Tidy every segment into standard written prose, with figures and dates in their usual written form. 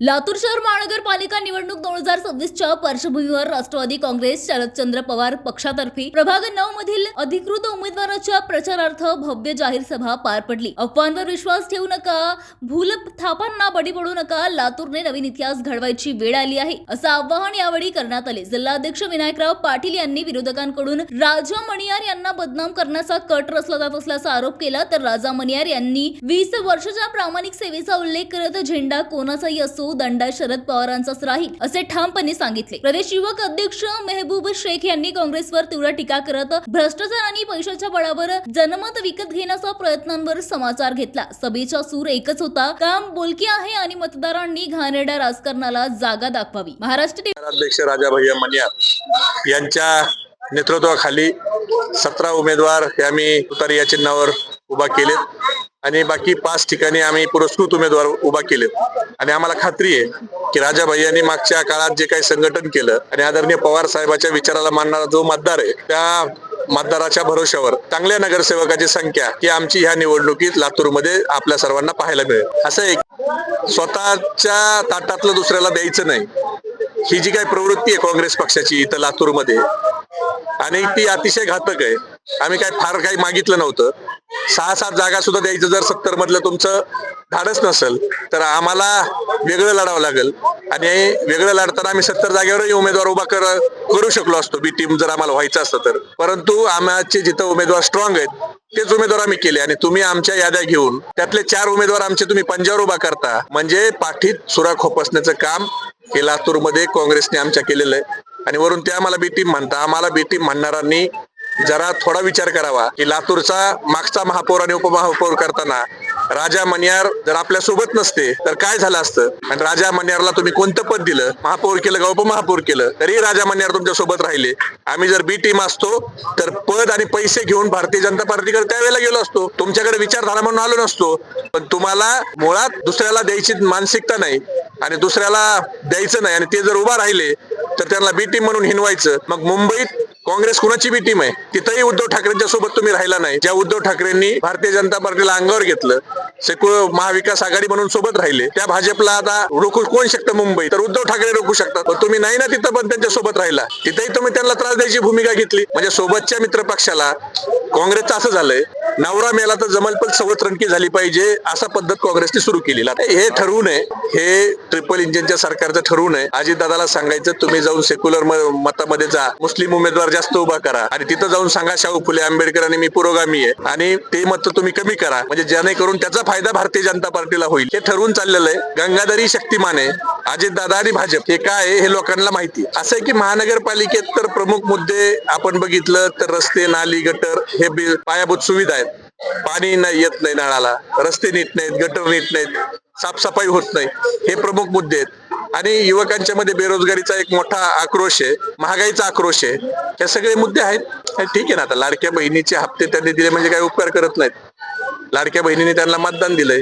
लातूर शहर महानगरपालिका निवडणूक 2026च्या पार्श्वभूमीवर राष्ट्रवादी काँग्रेस शरदचंद्र पवार पक्षातर्फे प्रभाग 9 मधील अधिकृत उमेदवाराच्या प्रचारार्थ भव्य जाहीर सभा पार पडली। अफवांवर विश्वास ठेवू नका, भूलथापांना बळी पडू नका, लातूरने नवीन इतिहास घडवायची वेळ आली आहे असं आवाहन यावेळी करण्यात आले। जिल्हाध्यक्ष विनायकराव पाटील यांनी विरोधकांकडून राजा मणियार यांना बदनाम करण्याचा कट रचला जात असल्याचा आरोप केला, तर राजा मणियार यांनी 20 वर्षाच्या प्रामाणिक सेवेचा उल्लेख करत झेंडा कोणाचाही असो दंडा शरद पवारांचाच राहील असे ठामपणे सांगितले। प्रदेश युवक अध्यक्ष मेहबूब शेख यांनी काँग्रेसवर तीव्र टीका करत भ्रष्टाचार आणि पैशाच्या बळावर जनमत विकत घेण्याचा प्रयत्नांवर समाचार घेतला। सभेचा सूर एकच होता, काम बोलकी आहे आणि मतदारांनी घाणेरड्या राजकारणाला जागा दाखवावी। महाराष्ट्र अध्यक्ष राजा भैया मणियार यांच्या नेतृत्वाखाली 17 उमेदवार हे आम्ही तुतारी या चिन्हावर उभा केलेत आणि बाकी 5 ठिकाणी आम्ही पुरस्कृत उमेदवार उभा केलेत आणि आम्हाला खात्री आहे की राजा भैयांनी मागच्या काळात जे काही संघटन केलं आणि आदरणीय पवार साहेबांच्या विचाराला मानणारा जो मतदार आहे त्या मतदाराच्या भरोश्यावर चांगल्या नगरसेवकाची संख्या ही आमची ह्या निवडणुकीत लातूरमध्ये आपल्या सर्वांना पाहायला मिळेल। असं एक स्वतःच्या ताटातलं दुसऱ्याला द्यायचं नाही ही जी काही प्रवृत्ती आहे काँग्रेस पक्षाची इथं लातूरमध्ये आणि ती अतिशय घातक आहे। आम्ही काय फार काही मागितलं नव्हतं, 6-7 जागा सुद्धा द्यायचं जर 70 मधलं तुमचं धाडस नसेल तर आम्हाला वेगळं लढावं लागेल आणि वेगळं लढताना आम्ही 70 जागेवरही उमेदवार उभा करू शकलो असतो बी टीम जर आम्हाला व्हायचं असतं तर, परंतु आमचे जिथं उमेदवार स्ट्रॉंग आहेत तेच उमेदवार आम्ही केले आणि तुम्ही आमच्या याद्या घेऊन त्यातले 4 उमेदवार आमचे तुम्ही पंजावर उभा करता म्हणजे पाठीत सुरा खोपसण्याचं काम हे लातूरमध्ये काँग्रेसने आमच्या केलेलं आहे आणि वरून ते आम्हाला बी टीम म्हणता। आम्हाला बी टीम म्हणणाऱ्यांनी जरा थोडा विचार करावा की लातूरचा मागचा महापौर आणि उपमहापौर करताना राजा मणियार जर आपल्या सोबत नसते तर काय झालं असतं आणि राजा मणियारला तुम्ही कोणतं पद दिलं, महापौर केलं का उपमहापौर केलं तरी राजा मणियार तुमच्या सोबत राहिले। आम्ही जर बी टीम असतो तर पद आणि पैसे घेऊन भारतीय जनता पार्टीकडे त्यावेळेला गेलो असतो, तुमच्याकडे विचारधारा म्हणून आलो नसतो। पण तुम्हाला मुळात दुसऱ्याला द्यायची मानसिकता नाही आणि दुसऱ्याला द्यायचं नाही आणि ते जर उभा राहिले तर त्यांना बी टीम म्हणून हिनवायचं। मग मुंबईत काँग्रेस कुणाची बी टीम आहे तिथंही उद्धव ठाकरेंच्या सोबत तुम्ही राहिला नाही। ज्या उद्धव ठाकरेंनी भारतीय जनता पार्टीला अंगावर घेतलं, सेक्युलर महाविकास आघाडी म्हणून सोबत राहिले, त्या भाजपला आता रोखू कोण शकतं मुंबई तर उद्धव ठाकरे रोखू शकतात, पण तुम्ही नाही ना तिथं पण त्यांच्या सोबत राहिला, तिथेही तुम्ही त्यांना त्रास द्यायची भूमिका घेतली। म्हणजे सोबतच्या मित्र पक्षाला काँग्रेसचं असं झालंय नवरा मेला तर जमलपल सवत रणकी झाली पाहिजे असा पद्धत काँग्रेसने सुरू केली। हे ठरवू नये, हे ट्रिपल इंजिनच्या सरकारचं ठरवू नये। अजितदादाला सांगायचं तुम्ही जाऊन सेक्युलर मतामध्ये जा, मुस्लिम उमेदवार जास्त उभा करा आणि तिथं जाऊन सांगा शाहू फुले आंबेडकर आणि मी पुरोगामी आहे आणि ते मत तुम्ही कमी करा म्हणजे जेणेकरून त्याचा फायदा भारतीय जनता पार्टीला होईल। हे ठरवून चाललेलं आहे। गंगाधरी शक्तिमान आहे अजितदादा आणि भाजप, हे काय आहे हे लोकांना माहिती असं आहे की महानगरपालिकेत तर प्रमुख मुद्दे आपण बघितलं तर रस्ते, नाली, गटर हे पायाभूत सुविधा आहेत। पाणी नाही येत नाही नळाला, रस्ते नीट नाहीत, गटर नीट नाहीत, साफसफाई होत नाही, हे प्रमुख मुद्दे आहेत। आणि युवकांच्या मध्ये बेरोजगारीचा एक मोठा आक्रोश आहे, महागाईचा आक्रोश आहे, हे सगळे मुद्दे आहेत। ठीक आहे ना, आता लाडक्या बहिणीचे हप्ते त्यांनी दिले म्हणजे काही उपकार करत नाहीत। लाडक्या बहिणीने त्यांना मतदान दिलंय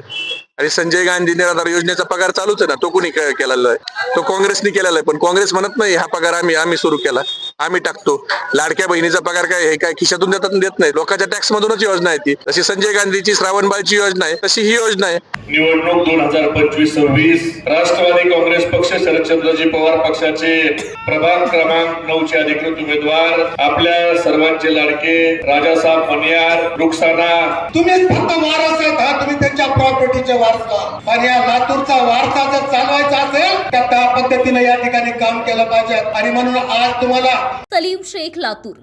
आणि संजय गांधी निराधार योजनेचा पगार चालूच आहे ना, तो कोणी केलेला आहे, तो काँग्रेसने केलेला आहे, पण काँग्रेस म्हणत नाही हा पगार आम्ही सुरू केला, आम्ही टाकतो। लाडक्या बहिणीचा पगार काय हे काय खिशातून देत नाही, लोकांच्या टॅक्स मधूनच योजना आहे ती। जशी संजय गांधीची श्रावणबाळची योजना आहे तशी ही योजना आहे। निवडणूक 2025-26 राष्ट्रवादी काँग्रेस पक्ष शरदचंद्रजी पवार पक्षाचे प्रभाग क्रमांक 9 चे अधिकृत उमेदवार आपल्या सर्वांचे लाडके राजासाहेब मणियार रुखसाना। तुम्ही फक्त वारस आहेत, हा तुम्ही त्यांच्या प्रॉपर्टीचे वारसा आणि या लातूरचा वारसा जर चालवायचा असेल तर त्या पद्धतीने या ठिकाणी काम केलं पाहिजे आणि म्हणून आज तुम्हाला सलीम शेख, लातूर।